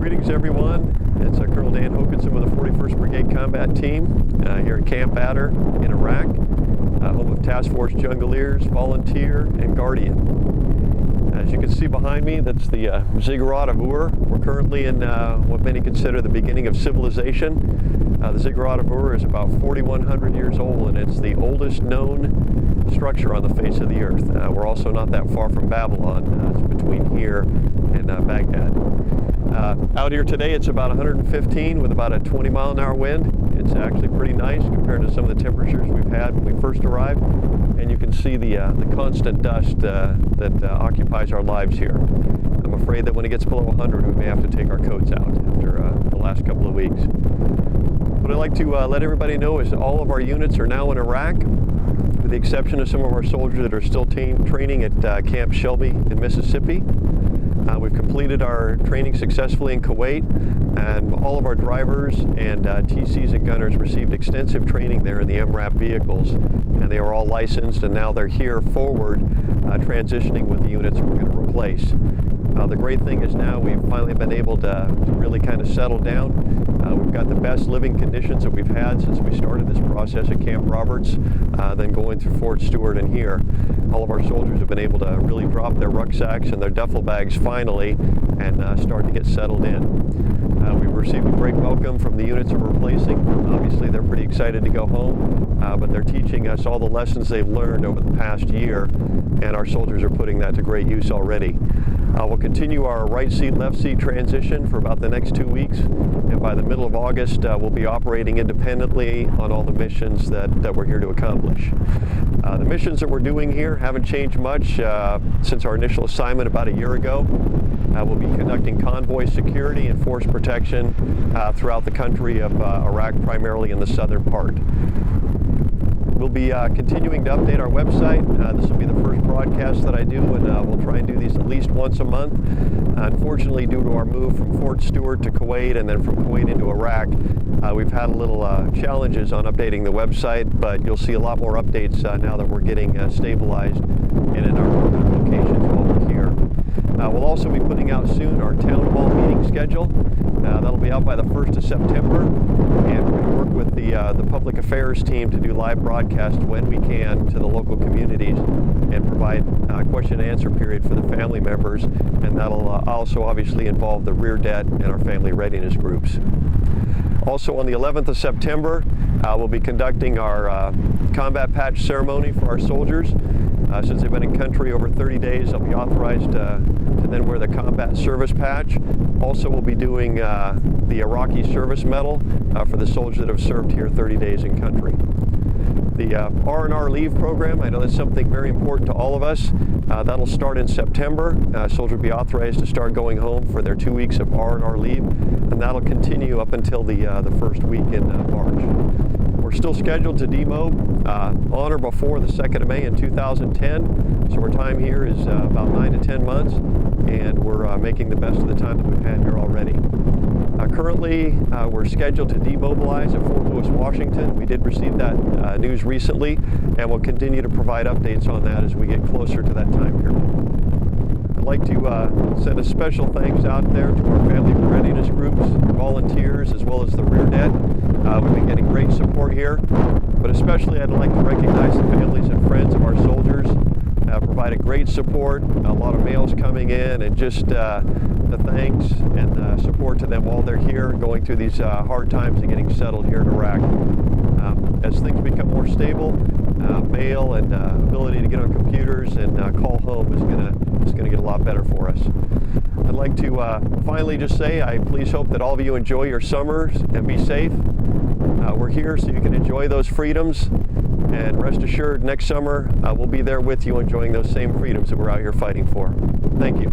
Greetings everyone, it's Colonel Dan Hokanson with the 41st Brigade Combat Team here at Camp Adder in Iraq, home of Task Force Jungleers, Volunteer, and Guardian. As you can see behind me, that's the Ziggurat of Ur. We're currently in what many consider the beginning of civilization. The Ziggurat of Ur is about 4,100 years old, and it's the oldest known structure on the face of the earth. We're also not that far from Babylon. It's between here and Baghdad. Out here today it's about 115 with about a 20-mile-an-hour wind. It's actually pretty nice compared to some of the temperatures we've had when we first arrived. And you can see the constant dust that occupies our lives here. I'm afraid that when it gets below 100 we may have to take our coats out after the last couple of weeks. What I'd like to let everybody know is that all of our units are now in Iraq, with the exception of some of our soldiers that are still training at Camp Shelby in Mississippi. We've completed our training successfully in Kuwait, and all of our drivers and TCs and gunners received extensive training there in the MRAP vehicles, and they are all licensed, and now they're here forward transitioning with the units we're going to replace. The great thing is now we've finally been able to really kind of settle down. We've got the best living conditions that we've had since we started this process at Camp Roberts, then going through Fort Stewart and here. All of our soldiers have been able to really drop their rucksacks and their duffel bags finally and start to get settled in. We've received a great welcome from the units that we're replacing. Obviously they're pretty excited to go home, but they're teaching us all the lessons they've learned over the past year, and our soldiers are putting that to great use already. We'll continue our right seat, left seat transition for about the next 2 weeks, and by the middle of August we'll be operating independently on all the missions that we're here to accomplish. The missions that we're doing here haven't changed much since our initial assignment about a year ago. We'll be conducting convoy security and force protection throughout the country of Iraq, primarily in the southern part. We'll be continuing to update our website. This will be the first broadcast that I do, and we'll try and do these at least once a month. Unfortunately, due to our move from Fort Stewart to Kuwait and then from Kuwait into Iraq, we've had a little challenges on updating the website, but you'll see a lot more updates now that we're getting stabilized and in our locations while we're here. We'll also be putting out soon our town hall meeting schedule. That'll be out by the 1st of September, and we're going to work with the public affairs team to do live broadcasts when we can to the local communities and provide a question and answer period for the family members, and that'll also obviously involve the rear det and our family readiness groups. Also on the 11th of September, we'll be conducting our combat patch ceremony for our soldiers. Since they've been in country over 30 days, they'll be authorized to then wear the combat service patch. Also, we'll be doing the Iraqi Service Medal for the soldiers that have served here 30 days in country. The R&R leave program, I know that's something very important to all of us. That'll start in September. Soldiers will be authorized to start going home for their 2 weeks of R&R leave, and that'll continue up until the first week in March. We're still scheduled to demob on or before the 2nd of May in 2010, so our time here is about 9 to 10 months, and we're making the best of the time that we've had here already. Currently, we're scheduled to demobilize at Fort Lewis, Washington. We did receive that news recently, and we'll continue to provide updates on that as we get closer to that time period. I'd like to send a special thanks out there to our family readiness groups, volunteers, as well as the rear det. We've been getting great support here, but especially I'd like to recognize the families and friends of our soldiers. Provided great support, a lot of mails coming in, and just the thanks and support to them while they're here going through these hard times and getting settled here in Iraq. As things become more stable, mail and ability to get on computers and call home is going to get a lot better for us. I'd like to finally just say I please hope that all of you enjoy your summers and be safe. We're here so you can enjoy those freedoms, and rest assured next summer we'll be there with you enjoying those same freedoms that we're out here fighting for. Thank you.